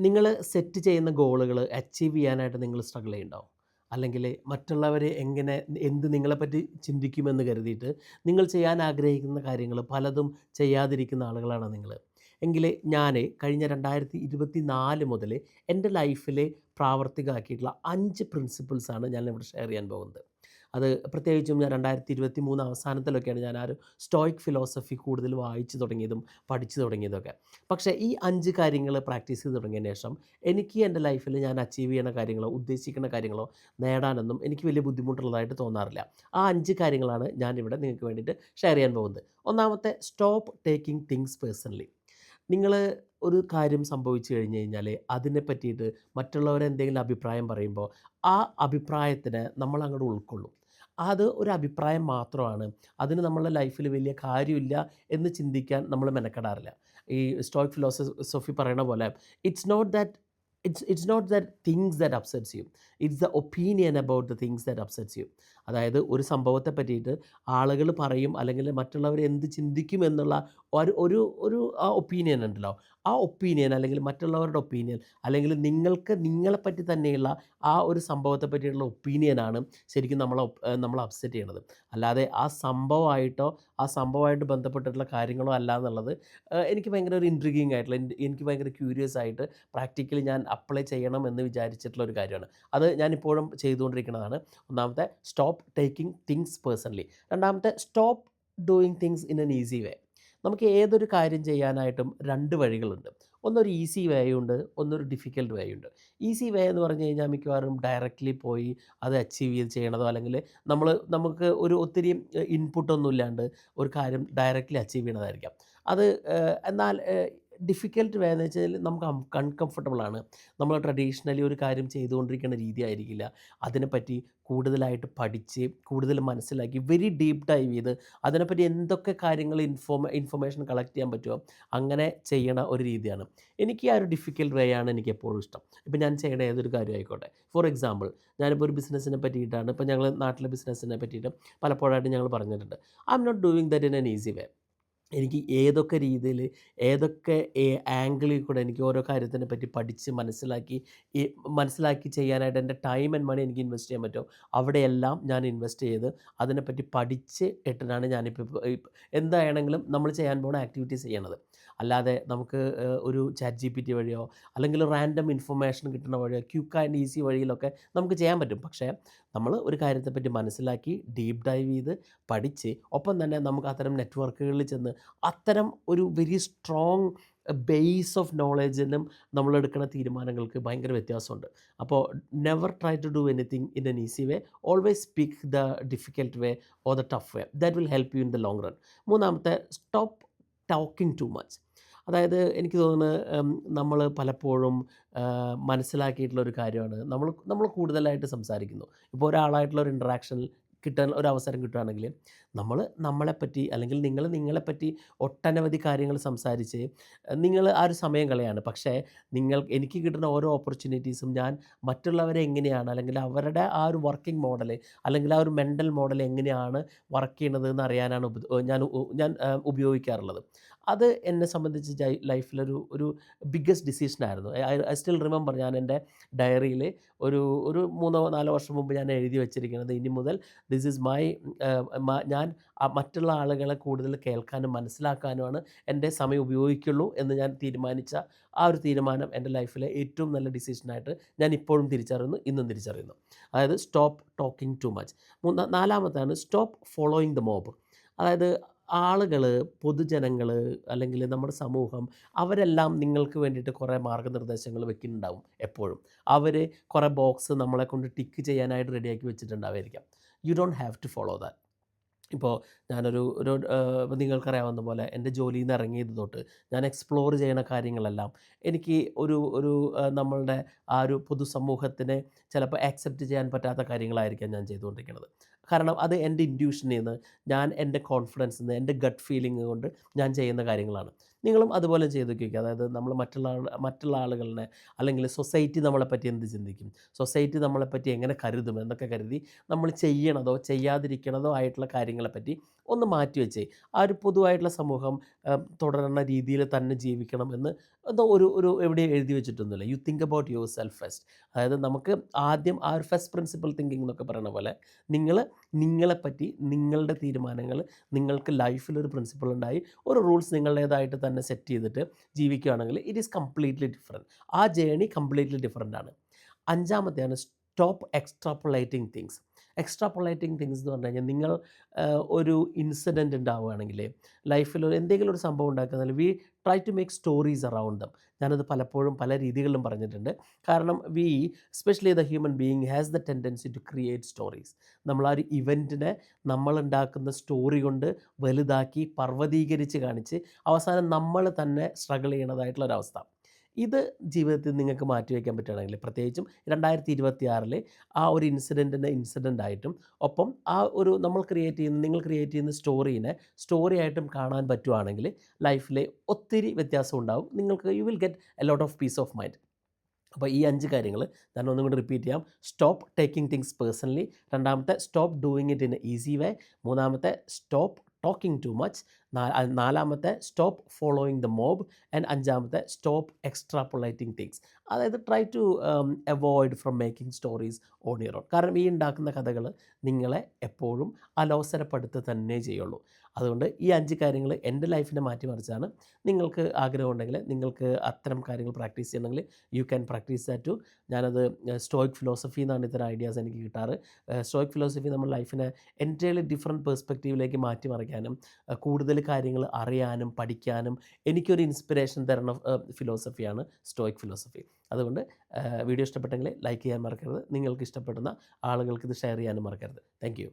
നിങ്ങൾ സെറ്റ് ചെയ്യുന്ന ഗോളുകൾ അച്ചീവ് ചെയ്യാനായിട്ട് നിങ്ങൾ സ്ട്രഗിൾ ചെയ്യുന്നുണ്ടോ? അല്ലെങ്കിൽ മറ്റുള്ളവർ എങ്ങനെ എന്ത് നിങ്ങളെപ്പറ്റി ചിന്തിക്കുമെന്ന് കരുതിയിട്ട് നിങ്ങൾ ചെയ്യാൻ ആഗ്രഹിക്കുന്ന കാര്യങ്ങൾ പലതും ചെയ്യാതിരിക്കുന്ന ആളുകളാണോ നിങ്ങൾ? എങ്കിൽ ഞാൻ കഴിഞ്ഞ 2024 മുതൽ എൻ്റെ ലൈഫിൽ പ്രാവർത്തികമാക്കിയിട്ടുള്ള 5 പ്രിൻസിപ്പിൾസാണ് ഞാനിവിടെ ഷെയർ ചെയ്യാൻ പോകുന്നത്. അത് പ്രത്യേകിച്ചും ഞാൻ 2023 അവസാനത്തിലൊക്കെയാണ് ഞാൻ ആ ഒരു സ്റ്റോയിക് ഫിലോസഫി കൂടുതൽ വായിച്ചു തുടങ്ങിയതും പഠിച്ചു തുടങ്ങിയതൊക്കെ. പക്ഷേ ഈ 5 കാര്യങ്ങൾ പ്രാക്ടീസ് ചെയ്ത് തുടങ്ങിയതിന് ശേഷം എനിക്ക് എൻ്റെ ലൈഫിൽ ഞാൻ അച്ചീവ് ചെയ്യണ കാര്യങ്ങളോ, ഉദ്ദേശിക്കുന്ന കാര്യങ്ങളോ നേടാനൊന്നും എനിക്ക് വലിയ ബുദ്ധിമുട്ടുള്ളതായിട്ട് തോന്നാറില്ല. ആ 5 കാര്യങ്ങളാണ് ഞാനിവിടെ നിങ്ങൾക്ക് വേണ്ടിയിട്ട് ഷെയർ ചെയ്യാൻ പോകുന്നത്. ഒന്നാമത്തെ, സ്റ്റോപ്പ് ടേക്കിംഗ് തിങ്സ് പേഴ്സണലി. നിങ്ങൾ ഒരു കാര്യം സംഭവിച്ചു കഴിഞ്ഞ് കഴിഞ്ഞാൽ അതിനെ പറ്റിയിട്ട് മറ്റുള്ളവർ എന്തെങ്കിലും അഭിപ്രായം പറയുമ്പോൾ ആ അഭിപ്രായത്തിനെ നമ്മളങ്ങോട്ട് ഉൾക്കൊള്ളും. അത് ഒരു അഭിപ്രായം മാത്രമാണ്. അതിന് നമ്മളുടെ ലൈഫിൽ വലിയ കാര്യമില്ല എന്ന് ചിന്തിക്കാൻ നമ്മൾ മെനക്കെടാറില്ല. ഈ സ്റ്റോയിക് ഫിലോസഫി പറയണ പോലെ it's not that it's not that things that upsets you. It's the opinion about the things that upsets you. അതായത് ഒരു സംഭവത്തെ പറ്റിയിട്ട് ആളുകൾ പറയും അല്ലെങ്കിൽ മറ്റുള്ളവർ എന്ത് ചിന്തിക്കും എന്നുള്ള ഒരു ഒരു ആ ഒപ്പീനിയൻ ഉണ്ടല്ലോ. ആ ഒപ്പീനിയൻ അല്ലെങ്കിൽ മറ്റുള്ളവരുടെ ഒപ്പീനിയൻ അല്ലെങ്കിൽ നിങ്ങൾക്ക് നിങ്ങളെപ്പറ്റി തന്നെയുള്ള ആ ഒരു സംഭവത്തെ പറ്റിയുള്ള ഒപ്പീനിയനാണ് ശരിക്കും നമ്മളെ അപ്സെറ്റ് ചെയ്യണത്. അല്ലാതെ ആ സംഭവമായിട്ടോ ആ സംഭവമായിട്ട് ബന്ധപ്പെട്ടിട്ടുള്ള കാര്യങ്ങളോ അല്ല എന്നുള്ളത് എനിക്ക് ഭയങ്കര ഒരു ഇൻട്രിഗിങ് ആയിട്ടുള്ള എനിക്ക് ഭയങ്കര ക്യൂരിയസ് ആയിട്ട് പ്രാക്ടിക്കലി ഞാൻ അപ്ലൈ ചെയ്യണം എന്ന് വിചാരിച്ചിട്ടുള്ള ഒരു കാര്യമാണ്. അത് ഞാനിപ്പോഴും ചെയ്തുകൊണ്ടിരിക്കുന്നതാണ്. ഒന്നാമത്തെ, സ്റ്റോപ്പ് ടേക്കിംഗ് തിങ്സ് പേഴ്സണലി. രണ്ടാമത്തെ, stop doing things in an easy വേ. നമുക്ക് ഏതൊരു കാര്യം ചെയ്യാനായിട്ടും 2 വഴികളുണ്ട്. ഒന്നൊരു ഈസി വേയുണ്ട്, ഒന്നൊരു ഡിഫിക്കൽട്ട് വേയുണ്ട്. ഈസി വേ എന്ന് പറഞ്ഞു കഴിഞ്ഞാൽ മിക്കവാറും ഡയറക്റ്റ്ലി പോയി അത് അച്ചീവ് ചെയ്ത് ചെയ്യണതോ അല്ലെങ്കിൽ നമുക്ക് ഒരു ഒത്തിരി ഇൻപുട്ടൊന്നും ഇല്ലാണ്ട് ഒരു കാര്യം ഡയറക്റ്റ്ലി അച്ചീവ് ചെയ്യണതായിരിക്കാം. അത് എന്നാൽ ഡിഫിക്കൽട്ട് വേ എന്ന് വെച്ചാൽ നമുക്ക് അൺകംഫർട്ടബിളാണ്. നമ്മൾ ട്രഡീഷണലി ഒരു കാര്യം ചെയ്തുകൊണ്ടിരിക്കുന്ന രീതിയായിരിക്കില്ല. അതിനെപ്പറ്റി കൂടുതലായിട്ട് പഠിച്ച്, കൂടുതൽ മനസ്സിലാക്കി, വെരി ഡീപ്പ് ഡൈവ് ചെയ്ത് അതിനെപ്പറ്റി എന്തൊക്കെ കാര്യങ്ങൾ ഇൻഫർമേഷൻ കളക്ട് ചെയ്യാൻ പറ്റുമോ അങ്ങനെ ചെയ്യണ ഒരു രീതിയാണ്. എനിക്ക് ആ ഒരു ഡിഫിക്കൽട്ട് വേ ആണ് എനിക്കെപ്പോഴും ഇഷ്ടം. ഇപ്പം ഞാൻ ചെയ്യണ ഏതൊരു കാര്യം ആയിക്കോട്ടെ. ഫോർ എക്സാമ്പിൾ, ഞാനിപ്പോൾ ഒരു ബിസിനസ്സിനെ പറ്റിയിട്ടാണ്, ഇപ്പോൾ ഞങ്ങൾ നാട്ടിലെ ബിസിനസ്സിനെ പറ്റിയിട്ട് പലപ്പോഴായിട്ട് ഞങ്ങൾ പറഞ്ഞിട്ടുണ്ട്. I am not doing that in an easy way. എനിക്ക് ഏതൊക്കെ രീതിയിൽ, ഏതൊക്കെ ആംഗിളിൽ കൂടെ എനിക്ക് ഓരോ കാര്യത്തിനെ പറ്റി പഠിച്ച് ഈ മനസ്സിലാക്കി ചെയ്യാനായിട്ട് എൻ്റെ ടൈം ആൻഡ് മണി എനിക്ക് ഇൻവെസ്റ്റ് ചെയ്യാൻ പറ്റുമോ അവിടെയെല്ലാം ഞാൻ ഇൻവെസ്റ്റ് ചെയ്ത് അതിനെപ്പറ്റി പഠിച്ച് ഇട്ടിട്ടാണ് ഞാനിപ്പോൾ എന്താണെങ്കിലും നമ്മൾ ചെയ്യാൻ പോകുന്ന ആക്ടിവിറ്റീസ് ചെയ്യണത്. അല്ലാതെ നമുക്ക് ഒരു ChatGPT വഴിയോ അല്ലെങ്കിൽ റാൻഡം ഇൻഫർമേഷൻ കിട്ടുന്ന വഴിയോ ക്വിക്ക് ആൻഡ് ഈസി വഴിയിലൊക്കെ നമുക്ക് ചെയ്യാൻ പറ്റും. പക്ഷേ നമ്മൾ ഒരു കാര്യത്തെപ്പറ്റി മനസ്സിലാക്കി ഡീപ്പ് ഡൈവ് ചെയ്ത് പഠിച്ച് ഒപ്പം തന്നെ നമുക്ക് അത്തരം നെറ്റ്വർക്കുകളിൽ ചെന്ന് അത്തരം ഒരു വെരി സ്ട്രോങ് ബേസ് ഓഫ് നോളേജിനും നമ്മളെടുക്കുന്ന തീരുമാനങ്ങൾക്ക് ഭയങ്കര വ്യത്യാസമുണ്ട്. അപ്പോൾ never try to do anything in an easy way. Always pick the difficult way or the tough way. That will help you in the long run. മൂന്നാമത്തെ, സ്റ്റോപ്പ് ടോക്കിംഗ് ടു മച്ച്. അതായത് എനിക്ക് തോന്നുന്നത് നമ്മൾ പലപ്പോഴും മനസ്സിലാക്കിയിട്ടുള്ള ഒരു കാര്യമാണ് നമ്മൾ നമ്മൾ കൂടുതലായിട്ട് സംസാരിക്കുന്നു. ഇപ്പോൾ ഒരാളായിട്ടുള്ള ഒരു ഇൻട്രാക്ഷനിൽ കിട്ടാൻ ഒരു അവസരം കിട്ടുകയാണെങ്കിൽ നമ്മൾ നമ്മളെപ്പറ്റി അല്ലെങ്കിൽ നിങ്ങൾ നിങ്ങളെപ്പറ്റി ഒട്ടനവധി കാര്യങ്ങൾ സംസാരിച്ച് നിങ്ങൾ ആ ഒരു സമയം കളയാണ്. പക്ഷേ എനിക്ക് കിട്ടുന്ന ഓരോ ഓപ്പർച്യൂണിറ്റീസും ഞാൻ മറ്റുള്ളവരെ എങ്ങനെയാണ് അല്ലെങ്കിൽ അവരുടെ ആ ഒരു വർക്കിംഗ് മോഡൽ അല്ലെങ്കിൽ ആ ഒരു മെൻ്റൽ മോഡൽ എങ്ങനെയാണ് വർക്ക് ചെയ്യണത് എന്ന് അറിയാനാണ് ഉപയോഗിക്കാറുള്ളത്. അത് എന്നെ സംബന്ധിച്ച് ലൈഫിലൊരു ഒരു ബിഗ്ഗസ്റ്റ് ഡിസിഷനായിരുന്നു. ഐ സ്റ്റിൽ റിമെമ്പർ, ഞാൻ എൻ്റെ ഡയറിയിൽ ഒരു ഒരു 3-4 വർഷം മുമ്പ് ഞാൻ എഴുതി വച്ചിരിക്കുന്നത്, ഇനി മുതൽ ദിസ് ഈസ് മൈ ഞാൻ മറ്റുള്ള ആളുകളെ കൂടുതൽ കേൾക്കാനും മനസ്സിലാക്കാനുമാണ് എൻ്റെ സമയം ഉപയോഗിക്കുള്ളൂ എന്ന് ഞാൻ തീരുമാനിച്ച ആ ഒരു തീരുമാനം എൻ്റെ ലൈഫിലെ ഏറ്റവും നല്ല ഡിസിഷനായിട്ട് ഞാൻ ഇപ്പോഴും തിരിച്ചറിയുന്നു, ഇന്നും തിരിച്ചറിയുന്നു. അതായത് സ്റ്റോപ്പ് ടോക്കിംഗ് ടു മച്ച്. നാലാമത്താണ്, സ്റ്റോപ്പ് ഫോളോയിങ് ദ മോബ്. അതായത് ആളുകൾ, പൊതുജനങ്ങൾ അല്ലെങ്കിൽ നമ്മുടെ സമൂഹം അവരെല്ലാം നിങ്ങൾക്ക് വേണ്ടിയിട്ട് കുറേ മാർഗ്ഗനിർദ്ദേശങ്ങൾ വെക്കുന്നുണ്ടാവും എപ്പോഴും. അവർ കുറേ ബോക്സ് നമ്മളെ കൊണ്ട് ടിക്ക് ചെയ്യാനായിട്ട് റെഡിയാക്കി വെച്ചിട്ടുണ്ടാവായിരിക്കാം. You don't have to follow that. ഇപ്പോൾ ഞാനൊരു ഒരു നിങ്ങൾക്കറിയാവുന്ന പോലെ എൻ്റെ ജോലിയിൽ നിന്ന് ഇറങ്ങിയത് തൊട്ട് ഞാൻ എക്സ്പ്ലോർ ചെയ്യണ കാര്യങ്ങളെല്ലാം എനിക്ക് ഒരു ഒരു നമ്മളുടെ ആ ഒരു പൊതുസമൂഹത്തിനെ ചിലപ്പോൾ ആക്സെപ്റ്റ് ചെയ്യാൻ പറ്റാത്ത കാര്യങ്ങളായിരിക്കാം ഞാൻ ചെയ്തുകൊണ്ടിരിക്കുന്നത്. കാരണം അത് എൻ്റെ ഇൻറ്റ്യൂഷനിൽ നിന്ന്, എൻ്റെ കോൺഫിഡൻസിൽ നിന്ന്, എൻ്റെ ഗട്ട് ഫീലിംഗ് കൊണ്ട് ഞാൻ ചെയ്യുന്ന കാര്യങ്ങളാണ്. നിങ്ങളും അതുപോലെ ചെയ്ത് നോക്കിക്കുക. അതായത് നമ്മൾ മറ്റുള്ള ആളുകളെ അല്ലെങ്കിൽ സൊസൈറ്റി നമ്മളെപ്പറ്റി എന്ത് ചിന്തിക്കും, സൊസൈറ്റി നമ്മളെപ്പറ്റി എങ്ങനെ കരുതും എന്നൊക്കെ കരുതി നമ്മൾ ചെയ്യണതോ ചെയ്യാതിരിക്കണതോ ആയിട്ടുള്ള കാര്യങ്ങളെപ്പറ്റി ഒന്ന് മാറ്റിവെച്ചേ. ആ ഒരു പൊതുവായിട്ടുള്ള സമൂഹം തുടരുന്ന രീതിയിൽ തന്നെ ജീവിക്കണം എന്ന് എന്തോ ഒരു എവിടെയും എഴുതി വെച്ചിട്ടൊന്നുമില്ല. You think about yourself first. അതായത് നമുക്ക് ആദ്യം ആ ഒരു ഫസ്റ്റ് പ്രിൻസിപ്പൽ തിങ്കിങ് എന്നൊക്കെ പറയണ പോലെ നിങ്ങൾ നിങ്ങളെപ്പറ്റി നിങ്ങളുടെ തീരുമാനങ്ങൾ, നിങ്ങൾക്ക് ലൈഫിലൊരു പ്രിൻസിപ്പിൾ ഉണ്ടായി ഒരു റൂൾസ് നിങ്ങളുടേതായിട്ട് തന്നെ സെറ്റ് ചെയ്തിട്ട് ജീവിക്കുകയാണെങ്കിൽ ഇറ്റ് ഈസ് കംപ്ലീറ്റ്ലി ഡിഫറെൻറ്റ്. ആ ജേണി കംപ്ലീറ്റ്ലി ഡിഫറെൻ്റ് ആണ്. അഞ്ചാമത്തെയാണ് സ്റ്റോപ്പ് എക്സ്ട്രാപ്പൊളേറ്റിംഗ് തിങ്സ്. എക്സ്ട്രാപ്പൊളേറ്റിംഗ് തിങ്സ് എന്ന് പറഞ്ഞു കഴിഞ്ഞാൽ നിങ്ങൾ ഒരു ഇൻസിഡൻറ്റ് ഉണ്ടാവുകയാണെങ്കിൽ ലൈഫിൽ എന്തെങ്കിലും ഒരു സംഭവം ഉണ്ടാക്കുന്നാൽ we try to make stories around them. ഞാനത് പലപ്പോഴും പല രീതികളിലും പറഞ്ഞിട്ടുണ്ട്. കാരണം especially the human being has the tendency to create stories. നമ്മൾ ആ ഒരു ഇവൻറ്റിനെ നമ്മളുണ്ടാക്കുന്ന സ്റ്റോറി കൊണ്ട് വലുതാക്കി പർവ്വതീകരിച്ച് കാണിച്ച് അവസാനം നമ്മൾ തന്നെ സ്ട്രഗിൾ ചെയ്യണതായിട്ടുള്ളൊരവസ്ഥ. ഇത് ജീവിതത്തിൽ നിങ്ങൾക്ക് മാറ്റിവെക്കാൻ പറ്റുകയാണെങ്കിൽ, പ്രത്യേകിച്ചും 2026 ആ ഒരു ഇൻസിഡൻ്റ് ആയിട്ടും ഒപ്പം ആ ഒരു നിങ്ങൾ ക്രിയേറ്റ് ചെയ്യുന്ന സ്റ്റോറി ആയിട്ടും കാണാൻ പറ്റുവാണെങ്കിൽ ലൈഫിൽ ഒത്തിരി വ്യത്യാസം ഉണ്ടാവും. You will get a lot of peace of mind. അപ്പോൾ ഈ 5 കാര്യങ്ങൾ ഞാൻ ഒന്നും കൂടി റിപ്പീറ്റ് ചെയ്യാം. Stop taking things personally. രണ്ടാമത്തെ, stop doing it in a easy way. മൂന്നാമത്തെ, സ്റ്റോപ്പ് ടോക്കിംഗ് ടു മച്ച്. നാലാമത്തെ, stop following the mob. And അഞ്ചാമത്തെ, സ്റ്റോപ്പ് എക്സ്ട്രാപ്പൊളേറ്റിംഗ് തിങ്സ്. അതായത് try to avoid from making stories on your own. കാരണം ഈ ഉണ്ടാക്കുന്ന കഥകൾ നിങ്ങളെ എപ്പോഴും അലോസരപ്പെടുത്തുക തന്നെ ചെയ്യുള്ളൂ. അതുകൊണ്ട് ഈ 5 കാര്യങ്ങൾ എൻ്റെ ലൈഫിനെ മാറ്റിമറിച്ചാണ്. നിങ്ങൾക്ക് ആഗ്രഹമുണ്ടെങ്കിൽ, നിങ്ങൾക്ക് അത്തരം കാര്യങ്ങൾ പ്രാക്ടീസ് ചെയ്യണമെങ്കിൽ you can practice that too. ഞാനത് സ്റ്റോയിക് ഫിലോസഫി എന്നാണ് ഇത്തരം ഐഡിയാസ് എനിക്ക് കിട്ടാറ്. സ്റ്റോയിക് ഫിലോസഫി നമ്മുടെ ലൈഫിനെ എൻറ്റയർലി ഡിഫറെൻറ്റ് പെർസ്പെക്റ്റീവിലേക്ക് മാറ്റിമറിക്കാനും കൂടുതൽ കാര്യങ്ങൾ അറിയാനും പഠിക്കാനും എനിക്കൊരു ഇൻസ്പിറേഷൻ തരുന്ന ഫിലോസഫിയാണ് സ്റ്റോയിക് ഫിലോസഫി. അതുകൊണ്ട് വീഡിയോ ഇഷ്ടപ്പെട്ടെങ്കിൽ ലൈക്ക് ചെയ്യാൻ മറക്കരുത്. നിങ്ങൾക്ക് ഇഷ്ടപ്പെടുന്ന ആളുകൾക്ക് ഇത് ഷെയർ ചെയ്യാനും മറക്കരുത്. Thank you.